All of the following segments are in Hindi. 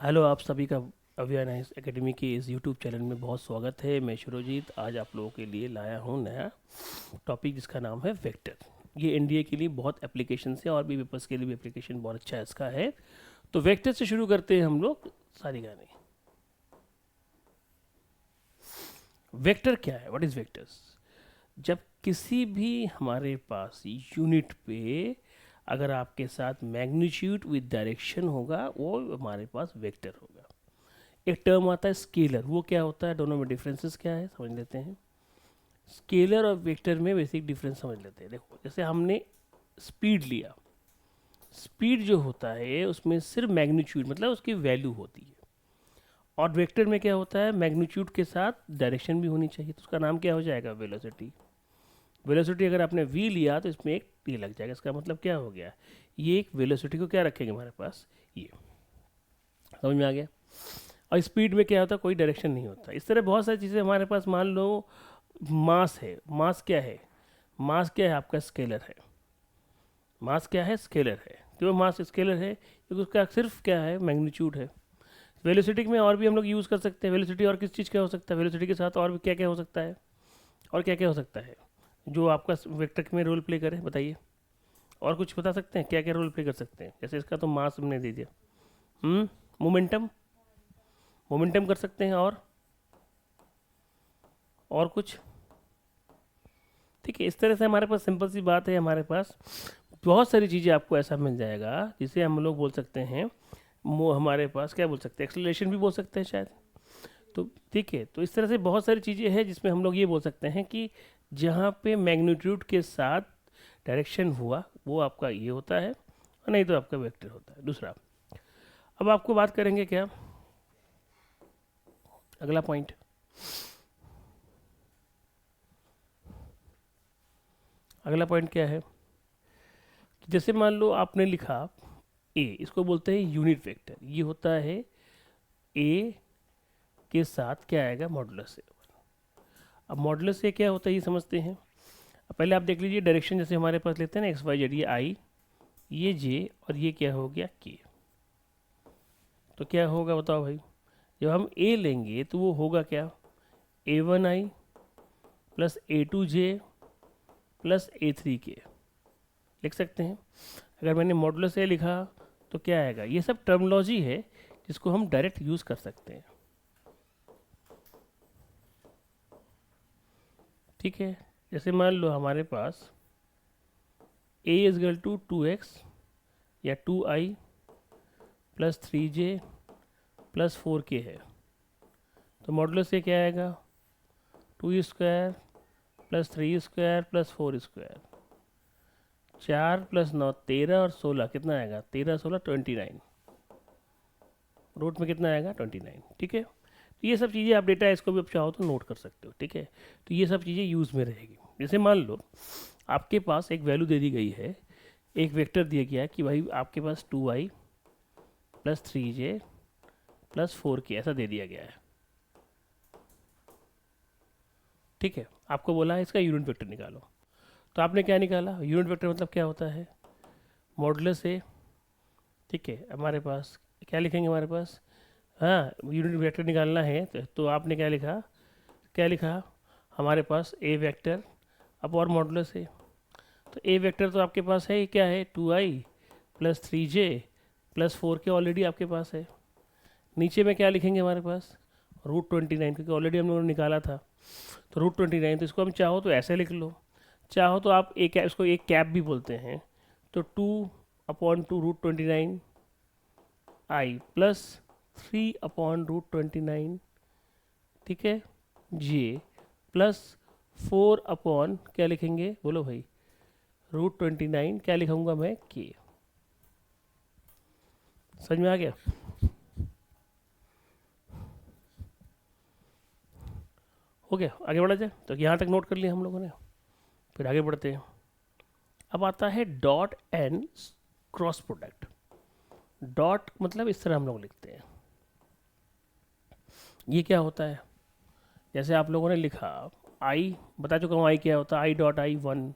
हेलो, आप सभी का अविनाश एकेडमी के इस यूट्यूब चैनल में बहुत स्वागत है। मैं शुरुजीत आज आप लोगों के लिए लाया हूँ नया टॉपिक जिसका नाम है वेक्टर। ये एनडीए के लिए बहुत एप्लीकेशन है और भी पेपर्स के लिए भी एप्लीकेशन बहुत अच्छा इसका है। तो वेक्टर से शुरू करते हैं हम लोग सारी गाने। वेक्टर क्या है? What is vectors? जब किसी भी हमारे पास यूनिट पे अगर आपके साथ मैग्नीट्यूड विद डायरेक्शन होगा वो हमारे पास वेक्टर होगा। एक टर्म आता है स्केलर, वो क्या होता है, दोनों में डिफरेंसेस क्या है समझ लेते हैं। स्केलर और वेक्टर में बेसिक डिफरेंस समझ लेते हैं। देखो, जैसे हमने स्पीड लिया, स्पीड जो होता है उसमें सिर्फ मैग्नीट्यूड मतलब उसकी वैल्यू होती है, और वेक्टर में क्या होता है, मैग्नीट्यूड के साथ डायरेक्शन भी होनी चाहिए, तो उसका नाम क्या हो जाएगा, वेलोसिटी। वेलोसिटी अगर आपने वी लिया तो इसमें एक टी लग जाएगा, इसका मतलब क्या हो गया, ये एक वेलोसिटी को क्या रखेंगे हमारे पास, ये समझ में आ गया। और स्पीड में क्या होता है, कोई डायरेक्शन नहीं होता। इस तरह बहुत सारी चीज़ें हमारे पास, मान लो मास है, मास क्या है, मास क्या है आपका, स्केलर है। मास क्या है, स्केलर है। क्यों मास स्केलर है, क्योंकि उसका सिर्फ क्या है, मैग्नीट्यूड है। वेलोसिटी में और भी हम लोग यूज़ कर सकते हैं। वेलोसिटी और किस चीज़ का हो सकता है, वेलोसिटी के साथ और भी क्या क्या हो सकता है, और क्या क्या हो सकता है जो आपका वेक्टर में रोल प्ले करे, बताइए। और कुछ बता सकते हैं क्या क्या रोल प्ले कर सकते हैं? जैसे इसका तो मास हमने दे दिया। मोमेंटम, मोमेंटम कर सकते हैं, और कुछ। ठीक है, इस तरह से हमारे पास सिंपल सी बात है, हमारे पास बहुत सारी चीज़ें आपको ऐसा मिल जाएगा जिसे हम लोग बोल सकते हैं, हमारे पास क्या बोल सकते हैं, एक्सेलरेशन भी बोल सकते हैं शायद। तो ठीक है, तो इस तरह से बहुत सारी चीज़ें हैं जिसमें हम लोग ये बोल सकते हैं कि जहाँ पे मैग्नीट्यूड के साथ डायरेक्शन हुआ वो आपका ये होता है, और नहीं तो आपका वेक्टर होता है। दूसरा, अब आपको बात करेंगे क्या, अगला पॉइंट। अगला पॉइंट क्या है, जैसे मान लो आपने लिखा ए, इसको बोलते हैं यूनिट वेक्टर। ये होता है ए के साथ क्या आएगा, मॉडुलस ए। अब मॉडुलस ए क्या होता है ये समझते हैं। अब पहले आप देख लीजिए डायरेक्शन, जैसे हमारे पास लेते हैं ना, एक्स वाई जेड, ये आई, ये जे, और ये क्या हो गया, के। तो क्या होगा बताओ भाई, जब हम ए लेंगे तो वो होगा क्या, a one i plus a two j plus a three k, लिख सकते हैं। अगर मैंने मॉडुलस ए लिखा तो क्या आएगा, ये सब टर्मोलॉजी है जिसको हम डायरेक्ट यूज़ कर सकते हैं। ठीक है, जैसे मान लो हमारे पास ए इजगल टू 2x या 2i plus 3j plus 4k है, तो मॉडुलस से क्या आएगा, 2 square plus 3 square plus 4 square, 4 plus 9 13 और 16 कितना आएगा, 13 16 29, रूट में कितना आएगा 29। ठीक है, तो ये सब चीज़ें आप डेटा है, इसको भी आप चाहो तो नोट कर सकते हो। ठीक है, तो ये सब चीज़ें यूज़ में रहेगी। जैसे मान लो आपके पास एक वैल्यू दे दी गई है, एक वेक्टर दिया गया है कि भाई आपके पास 2i plus 3j plus 4k ऐसा दे दिया गया है। ठीक है, आपको बोला है इसका यूनिट वेक्टर निकालो, तो आपने क्या निकाला, यूनिट वेक्टर मतलब क्या होता है, मॉडुलस ए। ठीक है, हमारे पास क्या लिखेंगे, हमारे पास, हाँ यूनिट वेक्टर निकालना है, तो आपने क्या लिखा, क्या लिखा, हमारे पास ए वेक्टर अब और मॉडुलस ए। तो ए वेक्टर तो आपके पास है, क्या है, 2i plus 3j plus 4k already आपके पास है। नीचे में क्या लिखेंगे हमारे पास, √29, क्योंकि ऑलरेडी हम लोगों ने निकाला था। तो √29, तो इसको हम चाहो तो ऐसे लिख लो, चाहो तो आप एक, इसको एक कैप भी बोलते हैं। तो 2/2 √29 आई प्लस 3/√29, ठीक है, जे प्लस 4 क्या लिखेंगे, बोलो भाई, √29 क्या लिखूंगा मैं, के। समझ में आ गया। हो गया, आगे बढ़ा जाए। तो यहाँ तक नोट कर लिया हम लोगों ने, फिर आगे बढ़ते हैं। अब आता है dot and cross product. Dot मतलब इस तरह हम लोग लिखते हैं, ये क्या होता है, जैसे आप लोगों ने लिखा, आई बता चुका हूँ आई क्या होता है, I.I 1,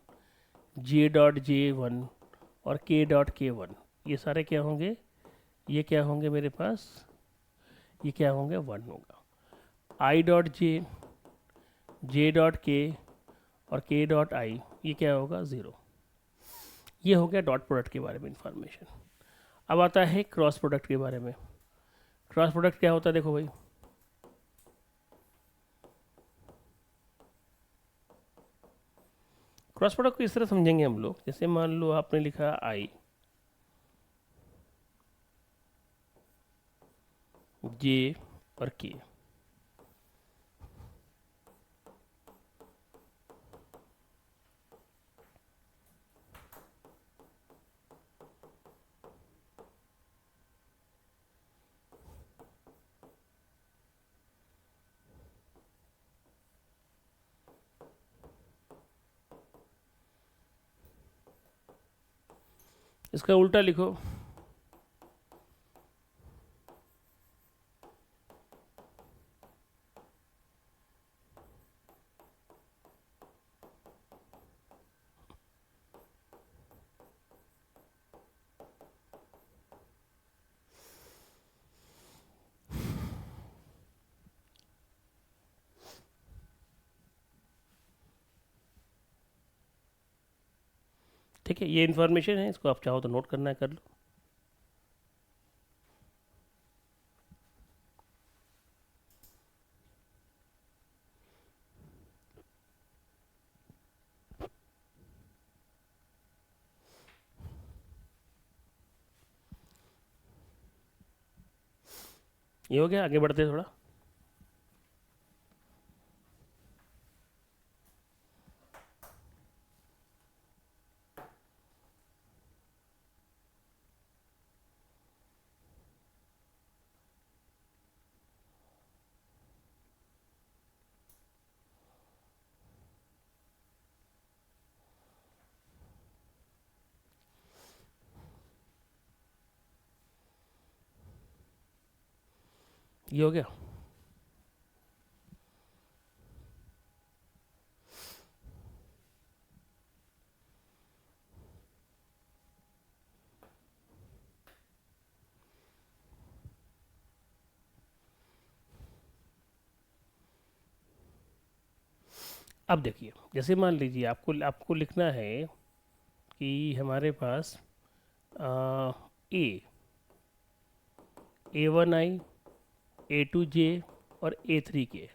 J.J 1 और K.K 1, ये सारे क्या होंगे, ये क्या होंगे मेरे पास, ये क्या होंगे, 1 होगा। I dot J, J dot के और के डॉट आई, ये क्या होगा, 0। ये हो गया डॉट प्रोडक्ट के बारे में इंफॉर्मेशन। अब आता है क्रॉस प्रोडक्ट के बारे में। क्रॉस प्रोडक्ट क्या होता है, देखो भाई, क्रॉस प्रोडक्ट को इस तरह समझेंगे हम लोग, जैसे मान लो आपने लिखा आई, जे और के, इसका उल्टा लिखो, ठीक है। ये इन्फॉर्मेशन है, इसको आप चाहो तो नोट करना है, कर लो। ये हो गया, आगे बढ़ते हैं थोड़ा। ये हो गया। अब देखिए, जैसे मान लीजिए आपको आपको लिखना है कि हमारे पास A1 आई, A2 जे और A3 के,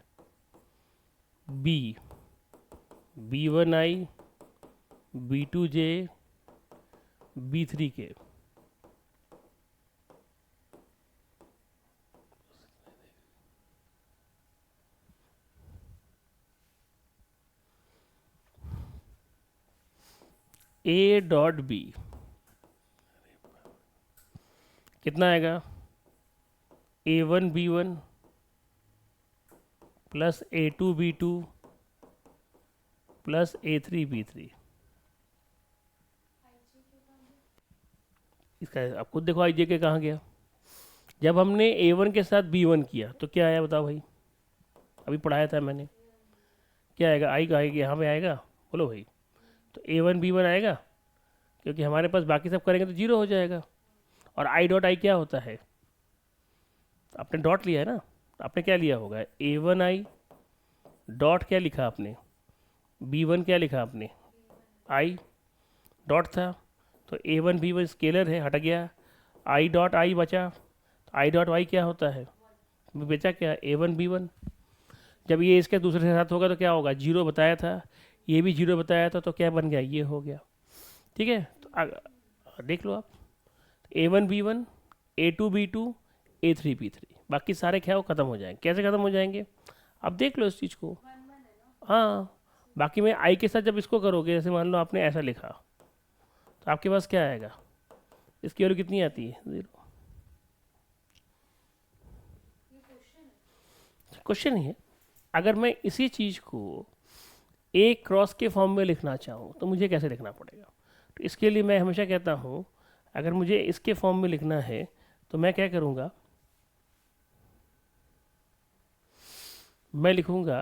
B1 आई, B2 जे, B3 के, A डॉट बी कितना आएगा, A1 B1 plus A2 B2 plus A3 B3। इसका आप खुद देखो, आई जे के कहाँ गया। जब हमने A1 के साथ B1 किया तो क्या आया, बताओ भाई, अभी पढ़ाया था मैंने, क्या आएगा, आई का आएगा, यहाँ पे आएगा, बोलो भाई। तो A1 B1 आएगा, क्योंकि हमारे पास बाकी सब करेंगे तो 0 हो जाएगा। और आई डॉट आई क्या होता है, आपने डॉट लिया है ना, तो आपने क्या लिया होगा, A1 आई डॉट क्या लिखा आपने, B1 क्या लिखा आपने, आई डॉट था, तो A1 B1 स्केलर है, हट गया, आई डॉट आई बचा, तो आई डॉट वाई क्या होता है, बचा क्या, A1 B1। जब ये इसके दूसरे के साथ होगा तो क्या होगा, 0 बताया था, ये भी 0 बताया था, तो क्या बन गया, ये हो गया। ठीक है, तो देख लो आप, A1 B1, A2 B2, A3 B3, बाकी सारे क्या हो, ख़त्म हो जाएंगे। कैसे ख़त्म हो जाएंगे, आप देख लो इस चीज़ को। हाँ, बाकी में आई के साथ जब इसको करोगे, जैसे मान लो आपने ऐसा लिखा, तो आपके पास क्या आएगा, इसकी वैल्यू कितनी आती है, 0। क्वेश्चन ही है। अगर मैं इसी चीज़ को ए क्रॉस के फॉर्म में लिखना चाहूँ तो मुझे कैसे लिखना पड़ेगा, तो इसके लिए मैं हमेशा कहता हूँ, अगर मुझे इसके फॉर्म में लिखना है तो मैं क्या करूँगा, मैं लिखूँगा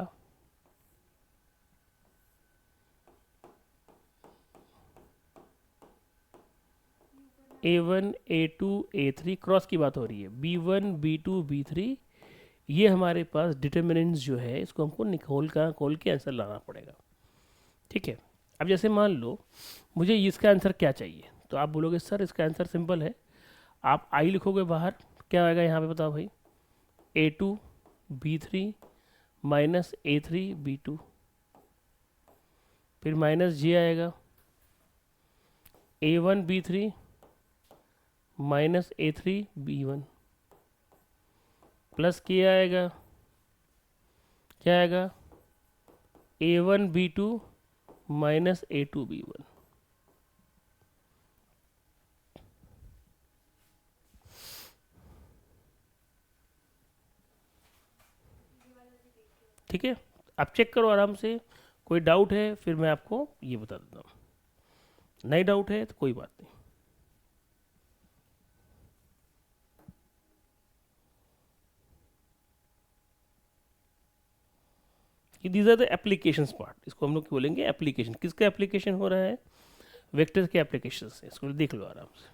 A1 A2 A3, क्रॉस की बात हो रही है, B1 B2 B3 ये हमारे पास डिटर्मिनेंट्स जो है इसको हमको खोल के आंसर लाना पड़ेगा, ठीक है। अब जैसे मान लो मुझे इसका आंसर क्या चाहिए, तो आप बोलोगे सर इसका आंसर सिंपल है, आप आई लिखोगे बाहर, क्या आएगा यहाँ पे बताओ भाई, A2 B3 minus A3 B2, फिर माइनस जे आएगा A1 B3 minus A3 B1, plus के आएगा, क्या आएगा, A1 B2 minus A2 B1। ठीक है, आप चेक करो आराम से, कोई डाउट है फिर मैं आपको ये बता देता हूँ, नहीं डाउट है तो कोई बात नहीं। These are the applications part, इसको हम लोग बोलेंगे एप्लीकेशन। किसका एप्लीकेशन हो रहा है, वेक्टर के एप्लीकेशन से, इसको देख लो आराम से।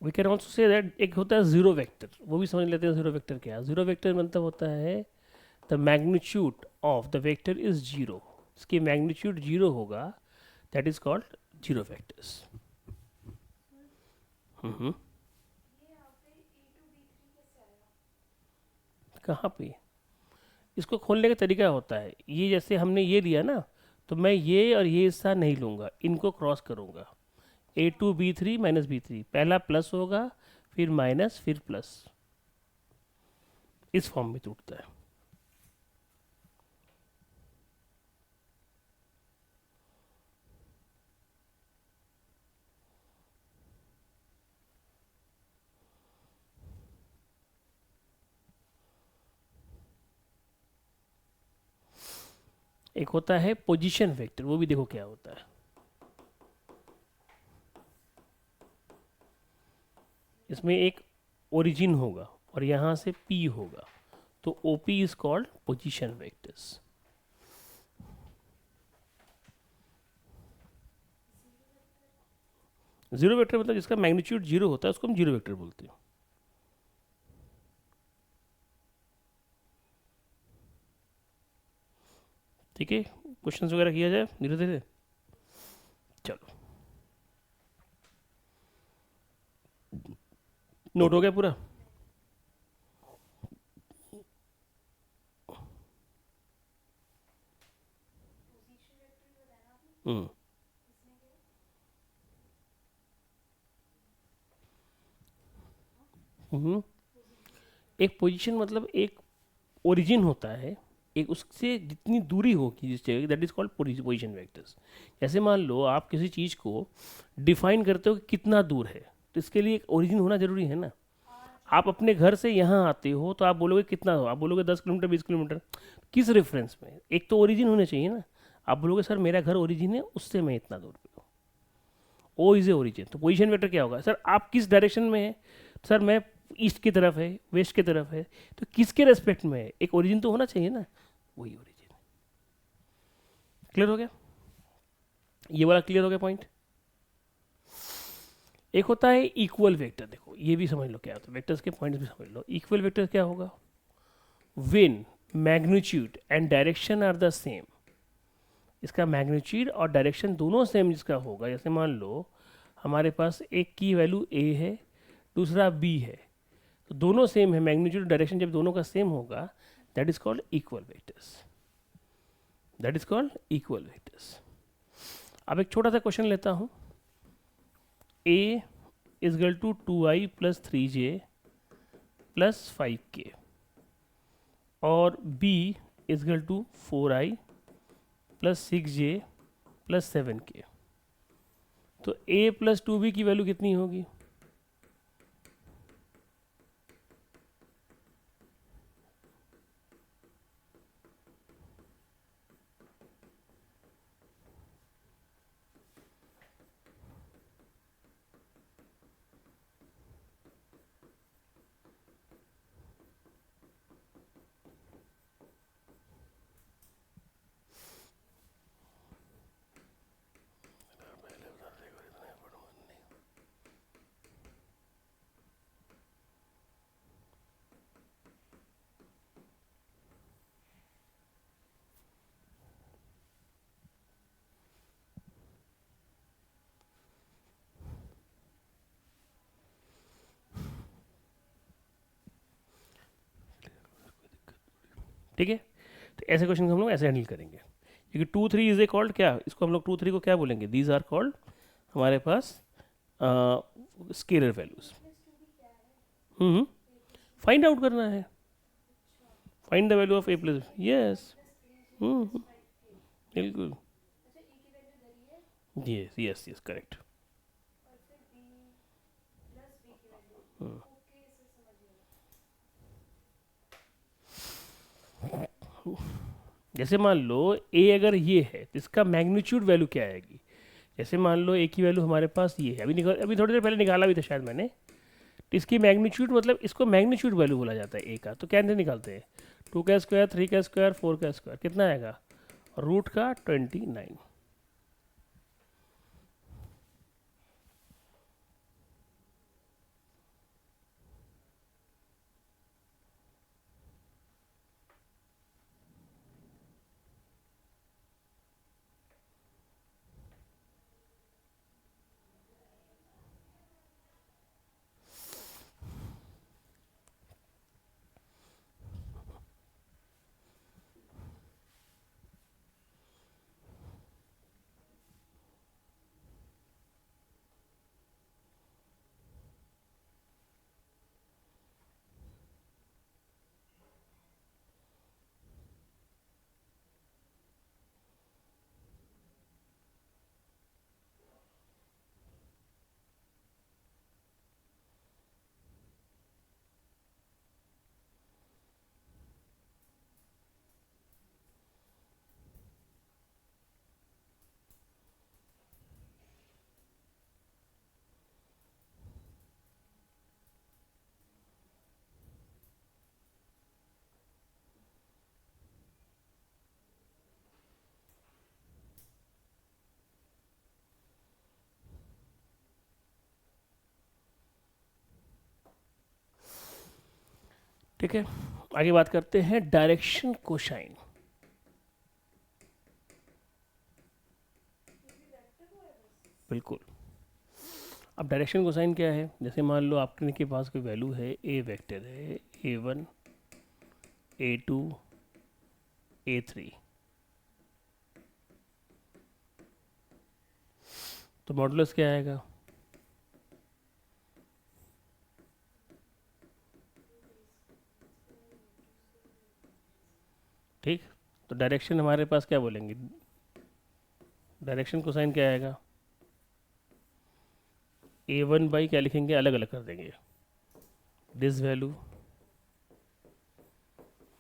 We can also say that एक होता है जीरो वेक्टर, वो भी समझ लेते हैं जीरो वेक्टर क्या है। जीरो वेक्टर मतलब होता है the magnitude of the vector is zero, इसकी मैग्नीट्यूड जीरो होगा, that is called zero vectors. कहाँ पे, इसको खोलने का तरीका होता है, ये जैसे हमने ये लिया ना, तो मैं ये और ये हिस्सा नहीं लूँगा, इनको क्रॉस करूँगा, A2 B3 माइनस B3, पहला प्लस होगा फिर माइनस फिर प्लस, इस फॉर्म में टूटता है। एक होता है पोजीशन वेक्टर, वो भी देखो क्या होता है। इसमें एक ओरिजिन होगा और यहाँ से P होगा, तो OP is called position vectors. Zero vector मतलब जिसका मैग्नीट्यूड जीरो होता है उसको हम जीरो वेक्टर बोलते हैं। ठीक है, क्वेश्चंस वगैरह किया जाए धीरे धीरे, चलो नोट हो गया पूरा। हम्म हम्म। एक पोजीशन मतलब एक ओरिजिन होता है, एक उससे जितनी दूरी होगी जिस जगह, that is called position vectors. जैसे मान लो आप किसी चीज़ को डिफाइन करते हो कि कितना दूर है, तो इसके लिए एक ओरिजिन होना जरूरी है ना। आप अपने घर से यहाँ आते हो तो आप बोलोगे कितना हो, आप बोलोगे 10 किलोमीटर 20 किलोमीटर, किस रेफरेंस में, एक तो ओरिजिन होना चाहिए ना। आप बोलोगे सर मेरा घर ओरिजिन है उससे मैं इतना दूर पे हूँ, ओ इज ए ओरिजिन। तो पोजीशन वेक्टर क्या होगा, सर आप किस डायरेक्शन में है, सर मैं ईस्ट की तरफ है, वेस्ट की तरफ है, तो किसके रेस्पेक्ट में है, एक ओरिजिन तो होना चाहिए ना, वही ओरिजिन। क्लियर हो गया, ये वाला क्लियर हो गया पॉइंट। एक होता है इक्वल वेक्टर, देखो ये भी समझ लो क्या होता है, वेक्टर्स के पॉइंट्स भी समझ लो। इक्वल वेक्टर क्या होगा, when magnitude and direction are the same, इसका मैग्नीट्यूड और डायरेक्शन दोनों सेम जिसका होगा। जैसे मान लो हमारे पास एक की वैल्यू A है, दूसरा B है, तो दोनों सेम है, मैग्नीट्यूड डायरेक्शन जब दोनों का सेम होगा that is called equal vectors. That is called equal vectors. अब एक छोटा सा क्वेश्चन लेता हूँ. A is equal to 2i plus 3j plus 5k और b is equal to 4i plus 6j plus 7k. तो a प्लस 2b की वैल्यू कितनी होगी? ठीक है. तो ऐसे क्वेश्चन हम लोग ऐसे हैंडल करेंगे, क्योंकि 2 3 इज ए कॉल्ड क्या, इसको हम लोग 2 3 को क्या बोलेंगे? दीज आर कॉल्ड हमारे पास स्केलर वैल्यूज. फाइंड आउट करना है. Find the value of a plus. Yes. बिल्कुल. Yes yes yes correct. जैसे मान लो ए अगर ये है तो इसका मैग्नीट्यूड वैल्यू क्या आएगी? जैसे मान लो ए की वैल्यू हमारे पास ये है, अभी थोड़ी देर पहले निकाला भी था शायद मैंने. तो इसकी मैग्नीट्यूड मतलब इसको मैग्नीट्यूड वैल्यू बोला जाता है ए का. तो कैसे निकालते हैं? 2 का स्क्वायर, 3 का स्क्वायर, 4 का स्क्वायर, कितना आएगा? रूट का 29. ठीक है, आगे बात करते हैं डायरेक्शन कोसाइन. बिल्कुल. अब डायरेक्शन कोसाइन क्या है? जैसे मान लो आपके के पास कोई वैल्यू है, ए वेक्टर है, a1 a2 a3. तो मॉडुलस क्या आएगा? ठीक. तो डायरेक्शन हमारे पास क्या बोलेंगे? डायरेक्शन कोसाइन क्या आएगा? a1 बाई क्या लिखेंगे? अलग अलग कर देंगे. This value,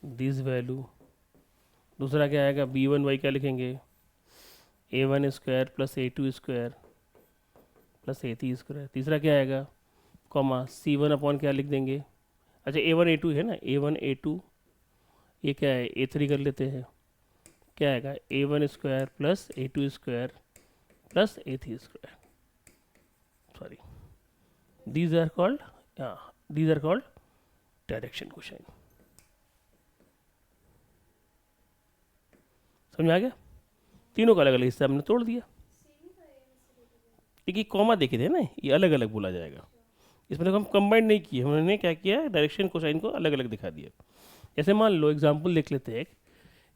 this value. दूसरा क्या आएगा? b1 बाई क्या लिखेंगे? a1 square plus a2 square plus a3 square. तीसरा क्या आएगा? कॉमा c1 अपॉन क्या लिख देंगे? अच्छा a1 a2 है ना, a1 a2, ये क्या है? a3 कर लेते हैं. क्या आएगा? a1 square plus a2 square plus a3 square. Sorry, these are called these are called direction cosine. समझ में आ गया? तीनों का अलग अलग हिस्सा हमने तोड़ दिया. देखिए कॉमा देखे थे ना, ये अलग अलग बोला जाएगा. इसमें देखो हम कंबाइन नहीं किए, हमने क्या किया? डायरेक्शन कोसाइन को अलग अलग दिखा दिया. जैसे मान लो एग्जांपल देख लेते हैं.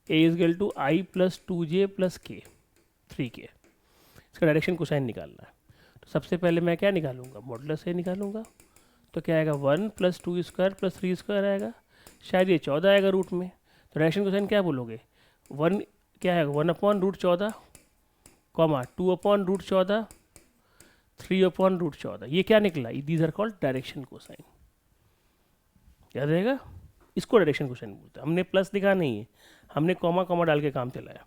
A is equal to i plus 2j plus के 3k। इसका डायरेक्शन कोसाइन निकालना है। तो सबसे पहले मैं क्या निकालूंगा, मॉडुलस ए निकालूंगा। तो क्या आएगा 1 प्लस 2 स्क्वायर प्लस 3 स्क्वायर आएगा, शायद ये 14 आएगा रूट में। तो डायरेक्शन कोसाइन क्या बोलोगे, 1 क्या आएगा 1/√14 कॉमा 2/√14 3/√14। ये क्या निकला, these are called direction cosine. याद रहेगा, इसको डायरेक्शन कोसाइन बोलते हैं। हमने प्लस लिखा नहीं है, हमने कॉमा कॉमा डाल के काम चलाया।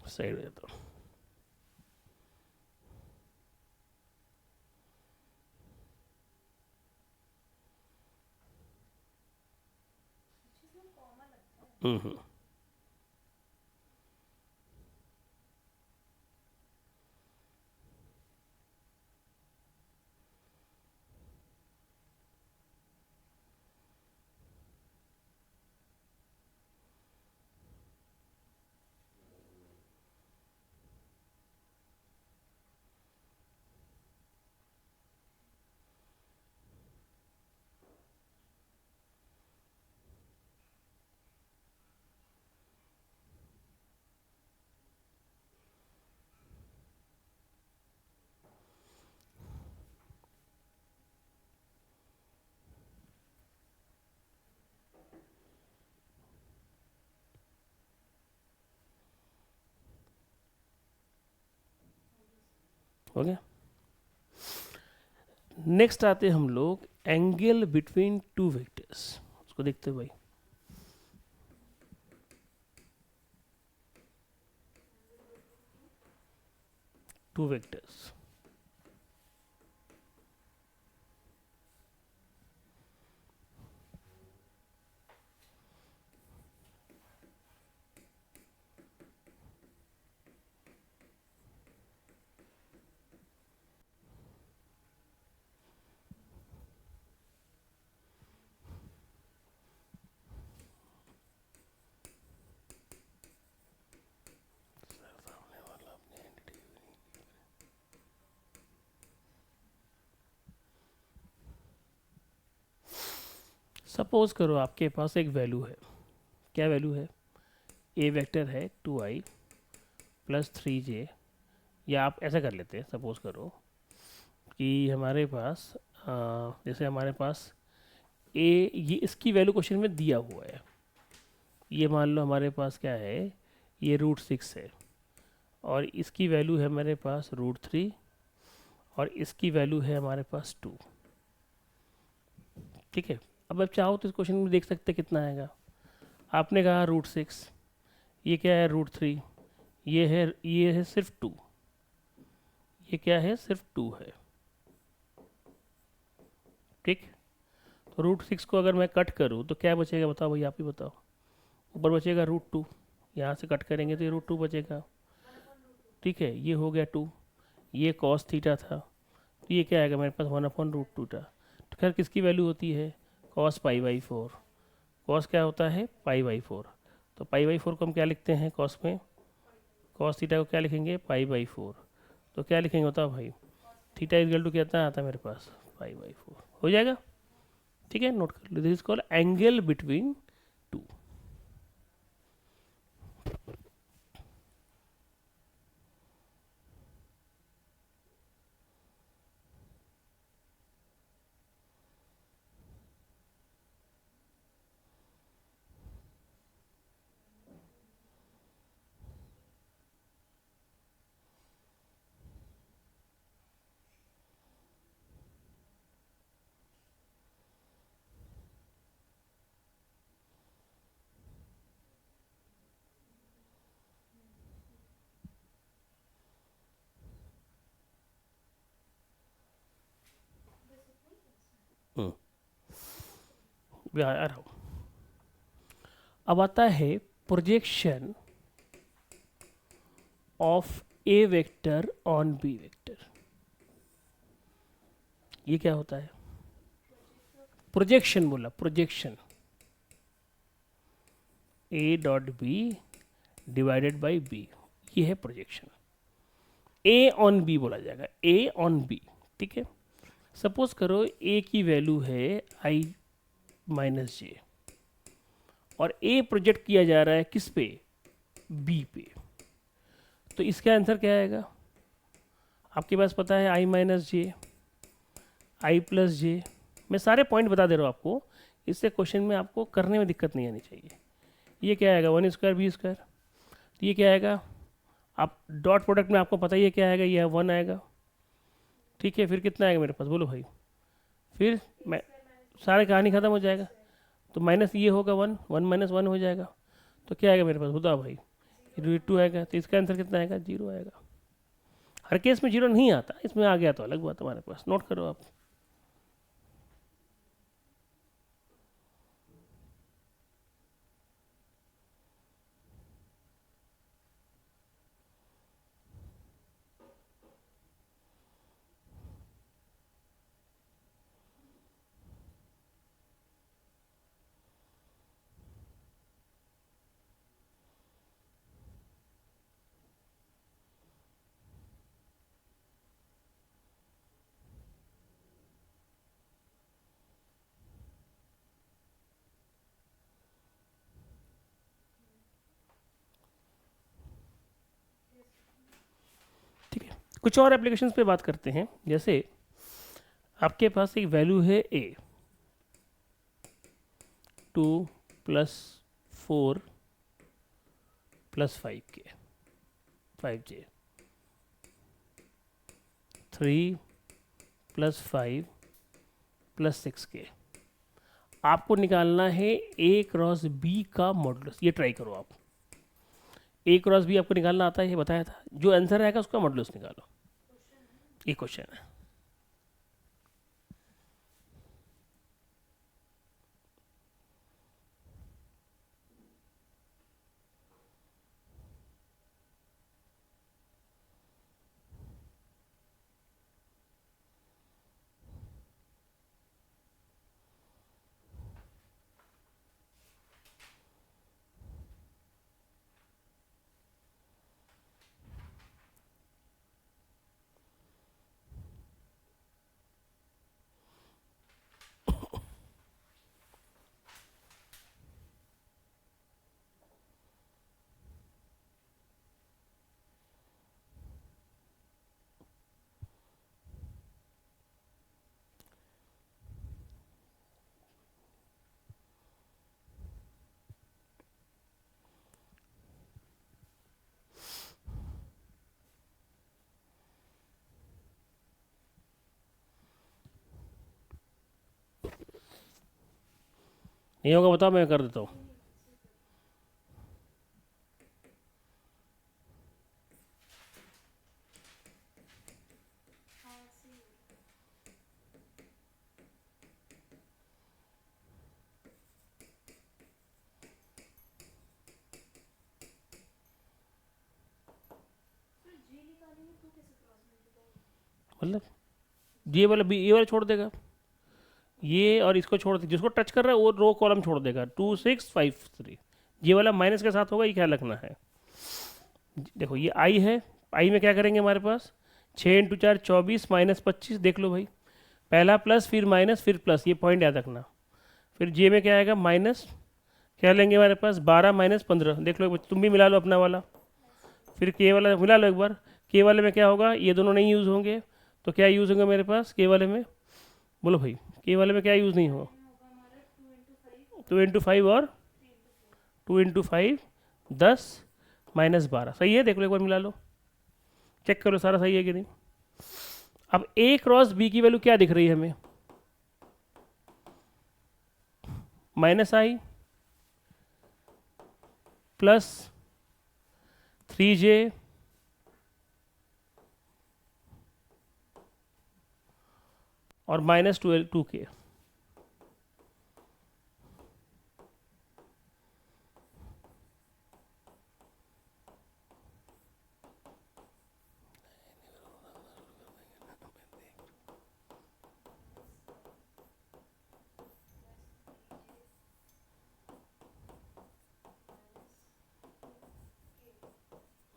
सही रहता हूँ। हम्म। हो गया। नेक्स्ट आते हम लोग एंगल बिटवीन टू वेक्टर्स, उसको देखते हैं भाई। टू वेक्टर्स, सपोज करो आपके पास एक वैल्यू है, क्या वैल्यू है, ए वेक्टर है 2i प्लस 3j। या आप ऐसा कर लेते हैं, सपोज करो कि हमारे पास जैसे हमारे पास ए, ये इसकी वैल्यू क्वेश्चन में दिया हुआ है। ये मान लो हमारे पास क्या है, ये √6 है, और इसकी वैल्यू है हमारे पास √3, और इसकी वैल्यू है हमारे पास 2। ठीक है, अब आप चाहो तो इस क्वेश्चन में देख सकते कितना आएगा। आपने कहा √6, ये क्या है √3, ये है सिर्फ 2, ये क्या है सिर्फ 2 है। ठीक, तो √6 को अगर मैं कट करूँ तो क्या बचेगा, बताओ भाई, आप ही बताओ। ऊपर बचेगा √2, यहाँ से कट करेंगे तो ये √2 बचेगा। ठीक है, ये हो गया 2, ये cos थीटा था, तो ये क्या आएगा मेरे पास 1/√2 था। तो खैर किसकी वैल्यू होती है, cos π/4। cos क्या होता है, π/4। तो π/4 को हम क्या लिखते हैं cos में, cos थीटा को क्या लिखेंगे π/4। तो क्या लिखेंगे बताओ भाई, थीटा इज इक्वल टू कितना आता है मेरे पास π/4, हो जाएगा। ठीक है, नोट कर लो, this is called angle between two. आ रहा हूँ। अब आता है projection of a vector on b vector. ये क्या होता है? प्रोजेक्शन बोला, projection. A dot b divided by b, ये है प्रोजेक्शन। ए ऑन बी बोला जाएगा, ए ऑन बी, ठीक है। सपोज करो ए की वैल्यू है आई माइनस जे, और ए प्रोजेक्ट किया जा रहा है किस पे? बी पे। तो इसका आंसर क्या आएगा? आपके पास पता है आई माइनस जे, आई प्लस जे। मैं सारे पॉइंट बता दे रहा हूँ आपको, इससे क्वेश्चन में आपको करने में दिक्कत नहीं आनी चाहिए। ये क्या आएगा? One square B square. तो ये क्या आएगा? आप डॉट प्रोडक्ट में आपको पता ही है क्या आएगा, ये वन आएगा, ठीक है। फिर कितना आएगा मेरे पास, बोलो भाई? फिर मैं सारी कहानी ख़त्म हो जाएगा। तो माइनस ये होगा वन, वन माइनस वन हो जाएगा। तो क्या आएगा मेरे पास, बताओ भाई? रूट टू आएगा। तो इसका आंसर कितना आएगा? जीरो आएगा। हर केस में जीरो नहीं आता, इसमें आ गया तो अलग बात हमारे पास। नोट करो आप। ठीक है, कुछ और एप्लीकेशंस पे बात करते हैं। जैसे आपके पास एक वैल्यू है a, two plus four plus five k, five j, three plus five plus six k. आपको निकालना है ए क्रॉस बी का मॉडुलस। ये ट्राई करो आप। ए क्रॉस बी आपको निकालना आता है, ये बताया था। जो आंसर आएगा उसका मॉडुलस निकालो। ये क्वेश्चन है। नहीं होगा बताओ, मैं कर देता हूँ। मतलब ये वाला बी, ये वाला छोड़ देगा, ये और इसको छोड़ दे, जिसको टच कर रहा है वो रो कॉलम छोड़ देगा। टू सिक्स फाइव थ्री, ये वाला माइनस के साथ होगा, ये ख्याल रखना है। देखो ये आई है, आई में क्या करेंगे हमारे पास? 6 × 4 = 24 माइनस 25। देख लो भाई, पहला प्लस फिर माइनस फिर प्लस, ये पॉइंट याद रखना। फिर जे में क्या आएगा? माइनस, क्या लेंगे हमारे पास? 12 माइनस 15। देख लो तुम भी मिला लो अपना वाला। फिर के वाला मिला लो एक बार। के वाले में क्या होगा? ये दोनों नहीं यूज़ होंगे, तो क्या यूज़ होंगे मेरे पास के वाले में? बोलो भाई, के वाले में क्या यूज़ नहीं होगा? 2 × 5 और 2 × 5 10 माइनस 12। सही है? देख लो एक बार मिला लो, चेक करो सारा सही है कि नहीं। अब ए क्रॉस बी की वैल्यू क्या दिख रही है हमें? माइनस आई प्लस 3j और माइनस 2k।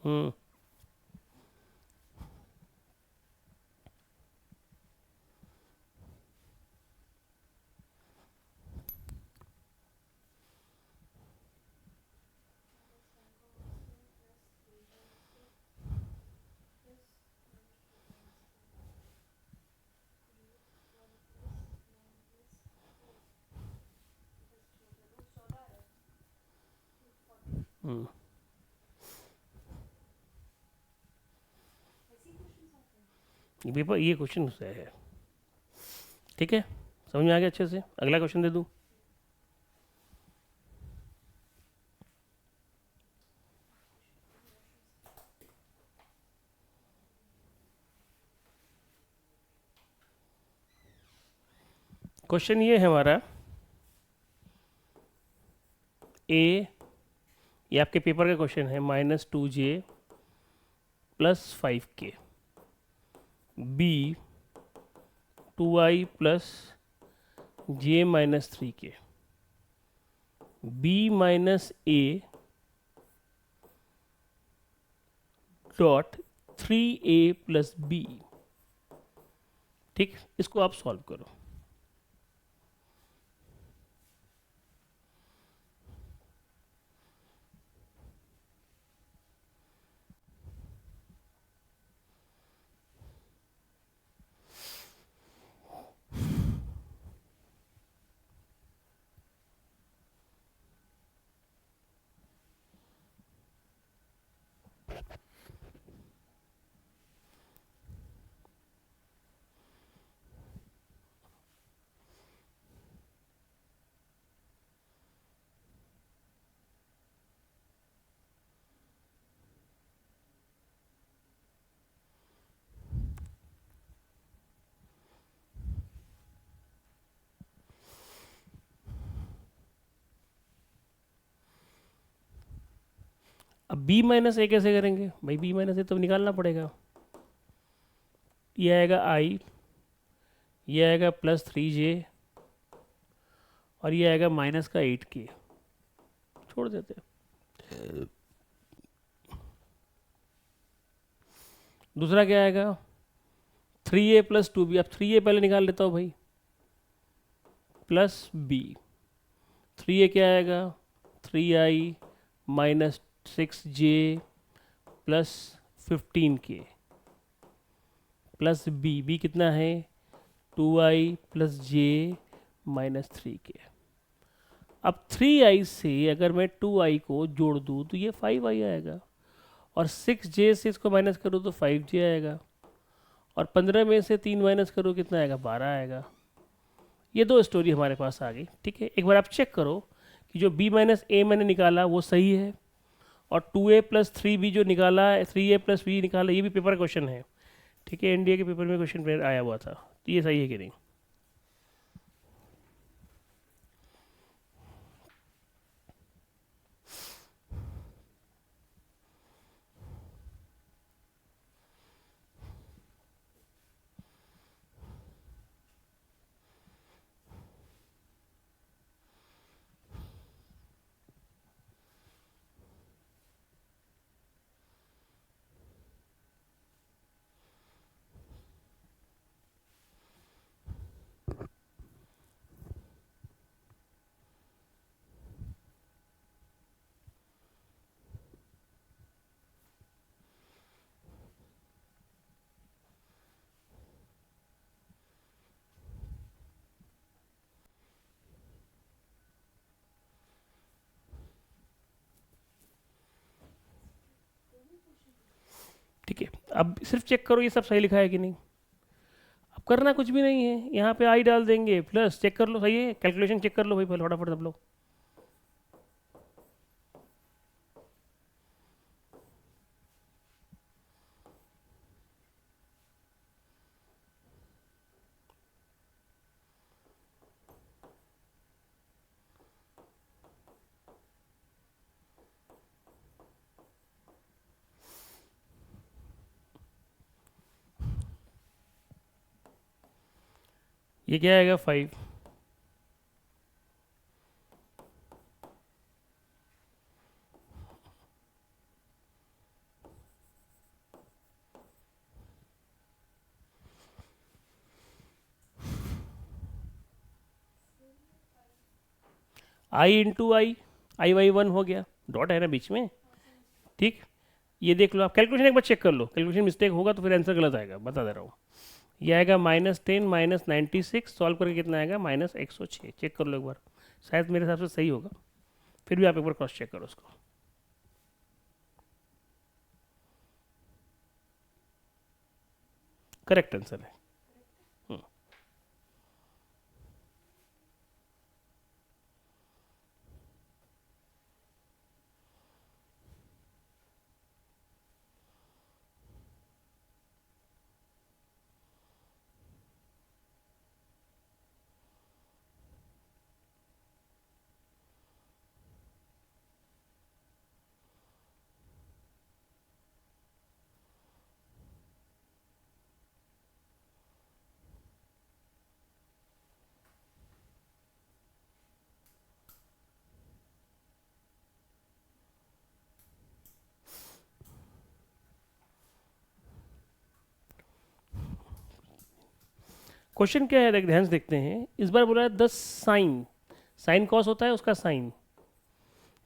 हम्म हम्म ये पेपर, ये क्वेश्चन से है। ठीक है, समझ में आ गया अच्छे से? अगला क्वेश्चन दे दूं? क्वेश्चन ये है हमारा, ए, ये आपके पेपर का क्वेश्चन है, -2j + 5k, B 2i + j - 3k, b - a dot 3a + b। ठीक, इसको आप सॉल्व करो। अब b - a कैसे करेंगे भाई? b - a तो निकालना पड़ेगा। ये आएगा i, ये आएगा +3j, और ये आएगा -8k। छोड़ देते हैं। दूसरा क्या आएगा? 3a + 2b। अब 3a पहले निकाल लेता हूँ भाई, +b। 3a क्या आएगा? 3i - 6j + 15k + b कितना है? 2i + j - 3k। अब 3i से अगर मैं 2i को जोड़ दूँ तो ये 5i आएगा, और 6j से इसको माइनस करूँ तो 5j आएगा, और 15 में से 3 माइनस करो कितना आएगा? 12 आएगा। ये दो स्टोरी हमारे पास आ गई। ठीक है, एक बार आप चेक करो कि जो b - a मैंने निकाला वो सही है, और 2a + 3b जो निकाला, 3a + b निकाला, ये भी पेपर क्वेश्चन है। ठीक है, एनडीए के पेपर में क्वेश्चन आया हुआ था, तो ये सही है कि नहीं? ठीक है, अब सिर्फ चेक करो ये सब सही लिखा है कि नहीं। अब करना कुछ भी नहीं है, यहाँ पे आई डाल देंगे, प्लस चेक कर लो सही है, कैलकुलेशन चेक कर लो भाई फटाफट सब लोग। ये क्या आएगा? 5। आई इंटू आई वाई 1 हो गया, डॉट है ना बीच में, ठीक। ये देख लो आप, कैलकुलेशन एक बार चेक कर लो, कैलकुलेशन मिस्टेक होगा तो फिर आंसर गलत आएगा, बता दे रहा हूँ। ये आएगा -10 -96, सॉल्व करके कितना आएगा -106, चेक कर लो एक बार, शायद मेरे हिसाब से सही होगा, फिर भी आप एक बार क्रॉस चेक करो उसको। करेक्ट आंसर है। क्वेश्चन क्या है, ध्यान से देखते हैं। इस बार बोला है द साइन, साइन कॉस होता है उसका sine,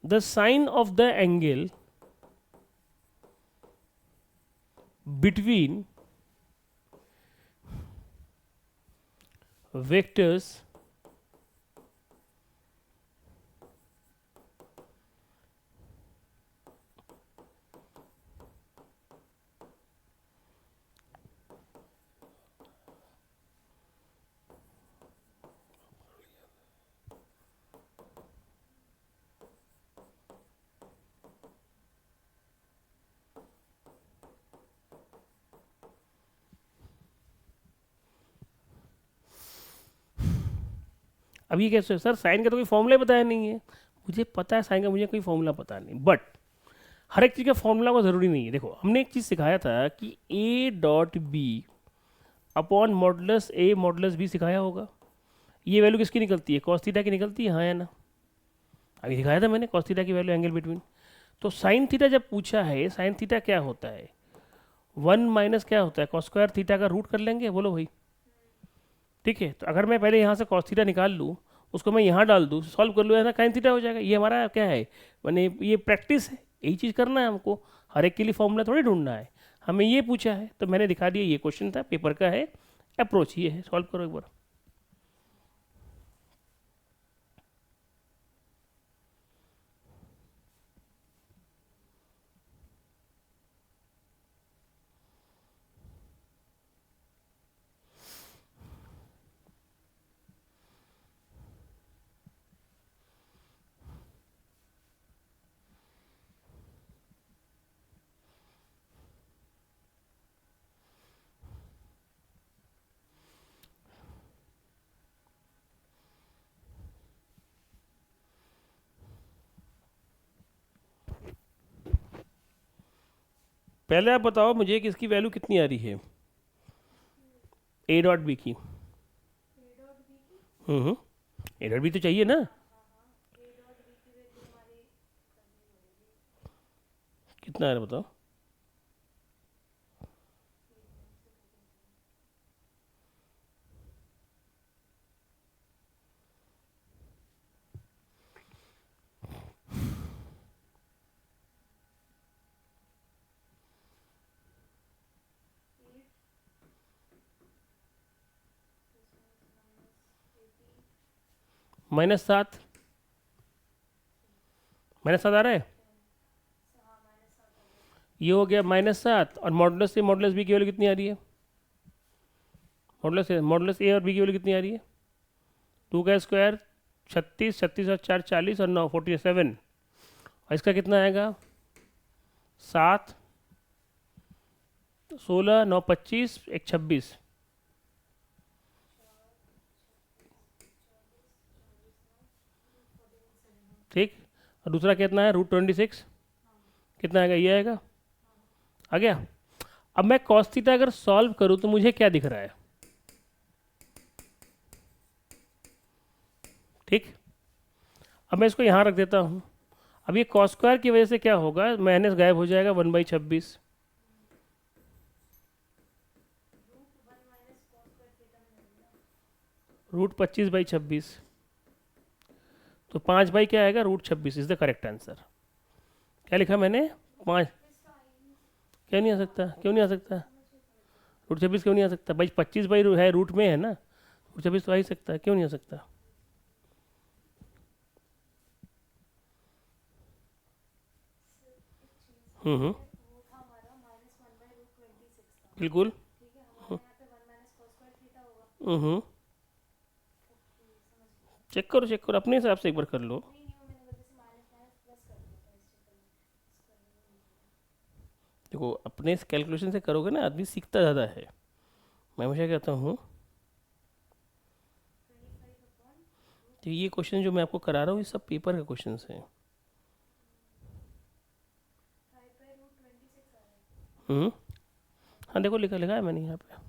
the sine of the angle between vectors अब ये कैसे सर, साइन का तो कोई फॉर्मूला ही बताया नहीं है। मुझे पता है साइन का, मुझे कोई फॉर्मूला पता नहीं, बट हर एक चीज़ का फॉर्मूला को ज़रूरी नहीं है। देखो हमने एक चीज़ सिखाया था कि A dot B upon modulus A modulus B सिखाया होगा। ये वैल्यू किसकी निकलती है, कॉस थीटा की निकलती है, हाँ या ना। अभी सिखाया था मैंने कॉस थीटा की वैल्यू एंगल बिटवीन। तो साइन थीटा जब पूछा है, साइन थीटा क्या होता है, 1 माइनस क्या होता है कॉस स्क्वायर थीटा का रूट कर लेंगे, बोलो भाई, ठीक है। तो अगर मैं पहले यहाँ से कॉस थीटा निकाल लूँ, उसको मैं यहाँ डाल दूँ, सॉल्व कर लूँ, है ना, साइन थीटा हो जाएगा। ये हमारा क्या है, मैंने ये प्रैक्टिस है, यही चीज़ करना है हमको, हर एक के लिए फॉर्मूला थोड़ी ढूंढना है। हमें ये पूछा है तो मैंने दिखा दिया, ये क्वेश्चन था, पेपर का है, अप्रोच ये है, सॉल्व करो एक बार। पहले आप बताओ मुझे कि इसकी वैल्यू कितनी आ रही है, ए डॉट बी की। ए डॉट बी तो चाहिए ना, कितना आ रहा है बताओ। -7, -7 आ रहा है, ये हो गया -7। और मॉडुलस से मॉडुलस बी की वैल्यू कितनी आ रही है, मॉडुलस ए और बी की वैल्यू कितनी आ रही है, 2 का स्क्वायर 36, 36 और 4 40 और 9 47, और इसका कितना आएगा 7, 16, 9 25, 1 26, ठीक। और दूसरा कितना है √26, कितना आएगा, ये आएगा, आ गया। अब मैं कॉस थीटा अगर सॉल्व करूं तो मुझे क्या दिख रहा है, ठीक। अब मैं इसको यहाँ रख देता हूँ। अब ये कॉस स्क्वायर की वजह से क्या होगा, माइनस गायब हो जाएगा, 1/26, √25/26। तो 5 बाई क्या आएगा, √26 इज द करेक्ट आंसर। क्या लिखा मैंने, 5? क्या नहीं आ सकता, क्यों नहीं आ सकता, √26 क्यों नहीं आ सकता भाई, 25 बाई है रूट में है ना, √26 तो आ ही सकता है, क्यों नहीं आ सकता। हम्म, बिल्कुल। हम्म, चेक करो अपने हिसाब से एक बार कर लो। देखो अपने कैलकुलेशन से करोगे ना आदमी सीखता ज़्यादा है। मैं हमेशा कहता हूँ, तो ये क्वेश्चन जो मैं आपको करा रहा हूँ ये सब पेपर के क्वेश्चन हैं। हम्म, हाँ देखो लिखा लिखा है मैंने यहाँ पे।